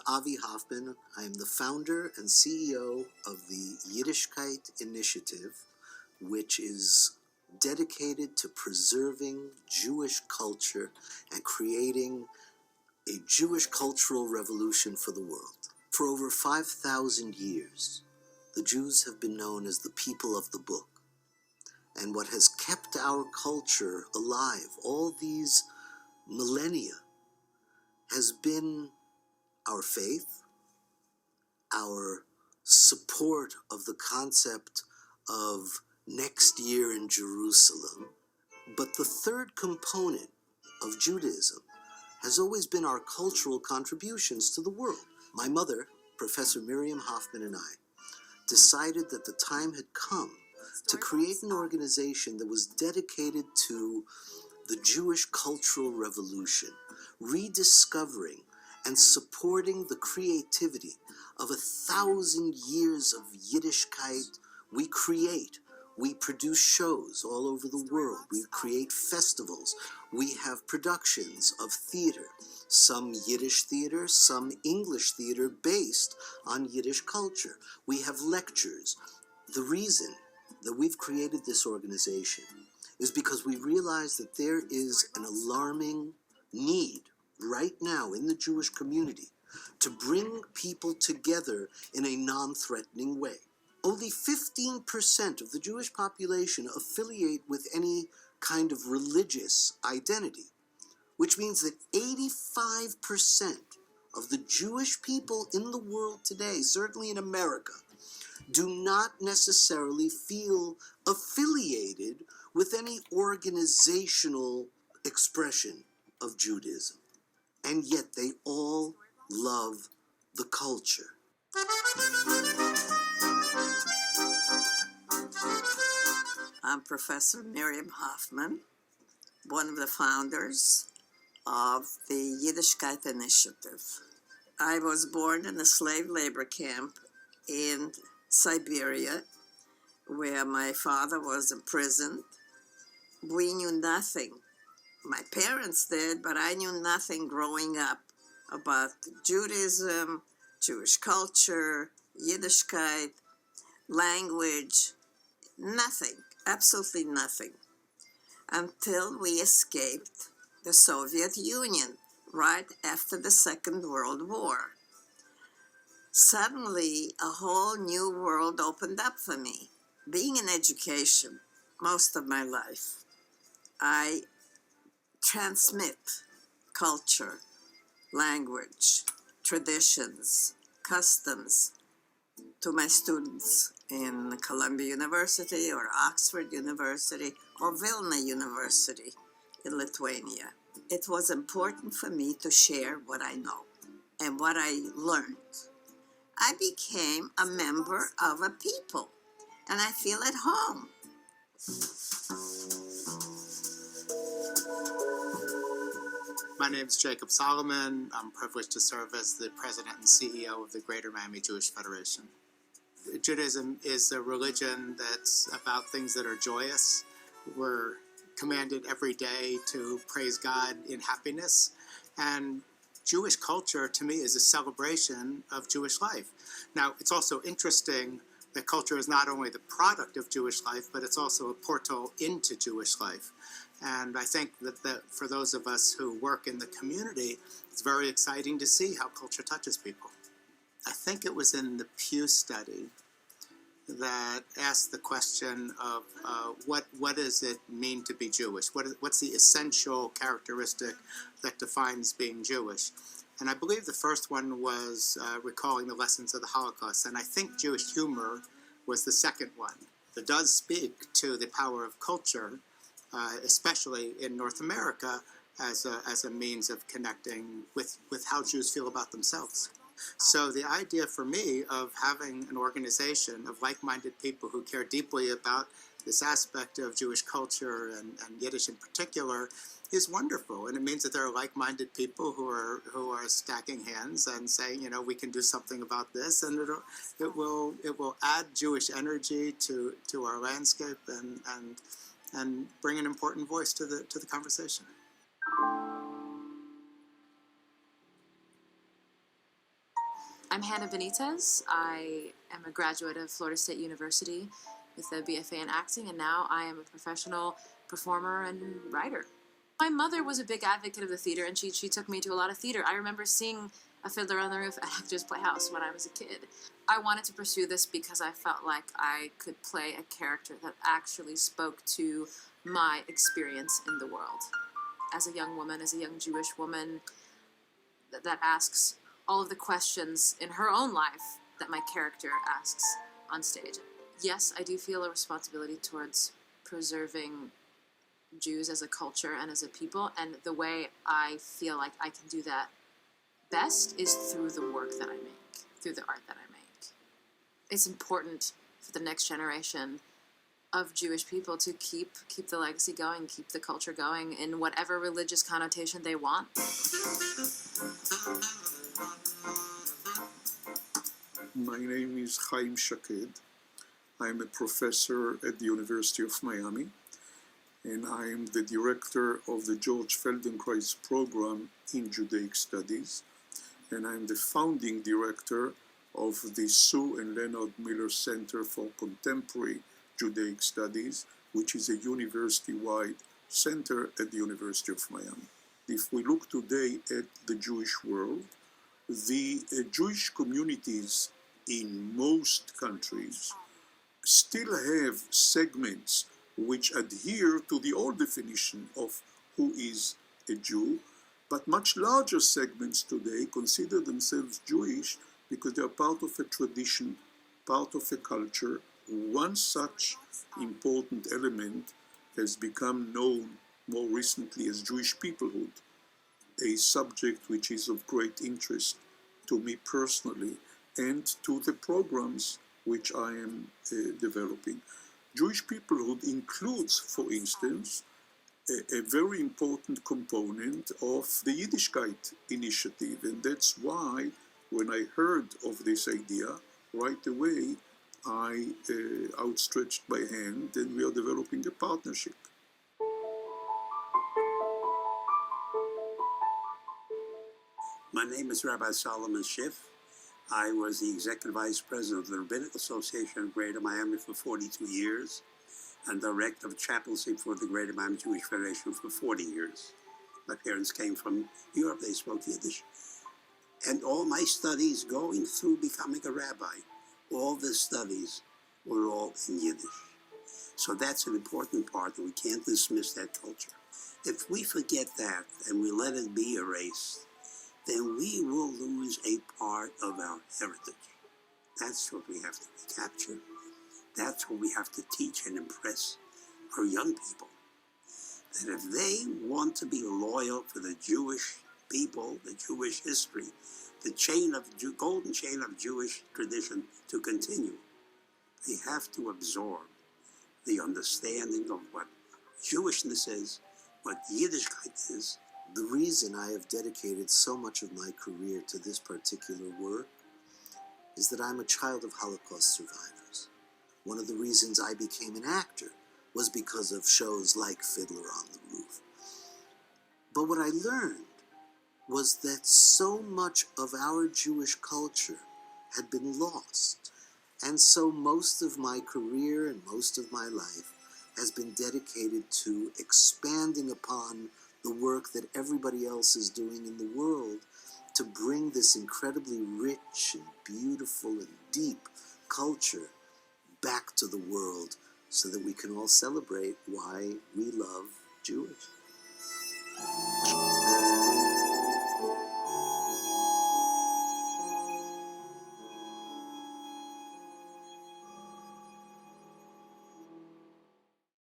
Avi Hoffman. I am the founder and CEO of the Yiddishkayt initiative, which is dedicated to preserving Jewish culture and creating a Jewish cultural revolution for the world. For over 5,000 years, the Jews have been known as the people of the book. And what has kept our culture alive all these millennia has been our faith, our support of the concept of next year in Jerusalem. But the third component of Judaism has always been our cultural contributions to the world. My mother, Professor Miriam Hoffman, and I decided that the time had come to create an organization that was dedicated to the Jewish cultural revolution, rediscovering and supporting the creativity of 1,000 years of Yiddishkayt. We create, we produce shows all over the world, we create festivals, we have productions of theater, some Yiddish theater, some English theater based on Yiddish culture. We have lectures. The reason that we've created this organization is because we realize that there is an alarming need right now in the Jewish community to bring people together in a non-threatening way. Only 15% of the Jewish population affiliate with any kind of religious identity, which means that 85% of the Jewish people in the world today, certainly in America, do not necessarily feel affiliated with any organizational expression of Judaism. And yet they all love the culture. I'm Professor Miriam Hoffman, one of the founders of the Yiddishkayt initiative. I was born in a slave labor camp in Siberia, where my father was imprisoned. We knew nothing. My parents did, but I knew nothing growing up about Judaism, Jewish culture, Yiddishkayt, language, nothing, absolutely nothing, until we escaped the Soviet Union right after the Second World War. Suddenly, a whole new world opened up for me. Being in education most of my life, I transmit culture, language, traditions, customs to my students in Columbia University or Oxford University or Vilna University in Lithuania. It was important for me to share what I know and what I learned. I became a member of a people, and I feel at home. My name is Jacob Solomon. I'm privileged to serve as the president and CEO of the Greater Miami Jewish Federation. Judaism is a religion that's about things that are joyous. We're commanded every day to praise God in happiness. And Jewish culture, to me, is a celebration of Jewish life. Now, it's also interesting that culture is not only the product of Jewish life, but it's also a portal into Jewish life. And I think that for those of us who work in the community, it's very exciting to see how culture touches people. I think it was in the Pew study that asked the question of what does it mean to be Jewish? What's the essential characteristic that defines being Jewish? And I believe the first one was recalling the lessons of the Holocaust. And I think Jewish humor was the second one. It does speak to the power of culture, especially in North America, as a means of connecting with how Jews feel about themselves. So the idea for me of having an organization of like-minded people who care deeply about this aspect of Jewish culture and Yiddish in particular is wonderful. And it means that there are like-minded people who are stacking hands and saying, you know, we can do something about this, and it will add Jewish energy to our landscape and bring an important voice to the conversation. I'm Hannah Benitez. I am a graduate of Florida State University with a BFA in acting, and now I am a professional performer and writer. My mother was a big advocate of the theater, and she took me to a lot of theater. I remember seeing A Fiddler on the Roof at Actors Playhouse when I was a kid. I wanted to pursue this because I felt like I could play a character that actually spoke to my experience in the world. As a young woman, as a young Jewish woman that asks all of the questions in her own life that my character asks on stage. Yes, I do feel a responsibility towards preserving Jews as a culture and as a people, and the way I feel like I can do that best is through the work that I make, through the art that I make. It's important for the next generation of Jewish people to keep the legacy going, keep the culture going in whatever religious connotation they want. My name is Haim Kidd. I'm a professor at the University of Miami, and I am the director of the George Feldenkrais program in Judaic Studies, and I'm the founding director of the Sue and Leonard Miller Center for Contemporary Judaic Studies, which is a university-wide center at the University of Miami. If we look today at the Jewish world, the Jewish communities in most countries still have segments which adhere to the old definition of who is a Jew, but much larger segments today consider themselves Jewish because they are part of a tradition, part of a culture. One such important element has become known more recently as Jewish peoplehood, a subject which is of great interest to me personally and to the programs which I am developing. Jewish peoplehood includes, for instance, a very important component of the Yiddishkayt initiative, and that's why when I heard of this idea, right away I outstretched my hand and we are developing a partnership. My name is Rabbi Solomon Schiff. I was the Executive Vice President of the Rabbinic Association of Greater Miami for 42 years and Director of Chaplaincy for the Greater Miami Jewish Federation for 40 years. My parents came from Europe, they spoke Yiddish. And all my studies going through becoming a rabbi, all the studies were all in Yiddish. So that's an important part, and we can't dismiss that culture. If we forget that and we let it be erased, then we will lose a part of our heritage. That's what we have to recapture. That's what we have to teach and impress our young people. That if they want to be loyal to the Jewish people, the Jewish history, the golden chain of Jewish tradition to continue, they have to absorb the understanding of what Jewishness is, what Yiddishkayt is. The reason I have dedicated so much of my career to this particular work is that I'm a child of Holocaust survivors. One of the reasons I became an actor was because of shows like Fiddler on the Roof. But what I learned was that so much of our Jewish culture had been lost. And so most of my career and most of my life has been dedicated to expanding upon the work that everybody else is doing in the world to bring this incredibly rich and beautiful and deep culture back to the world so that we can all celebrate why we love Jewish.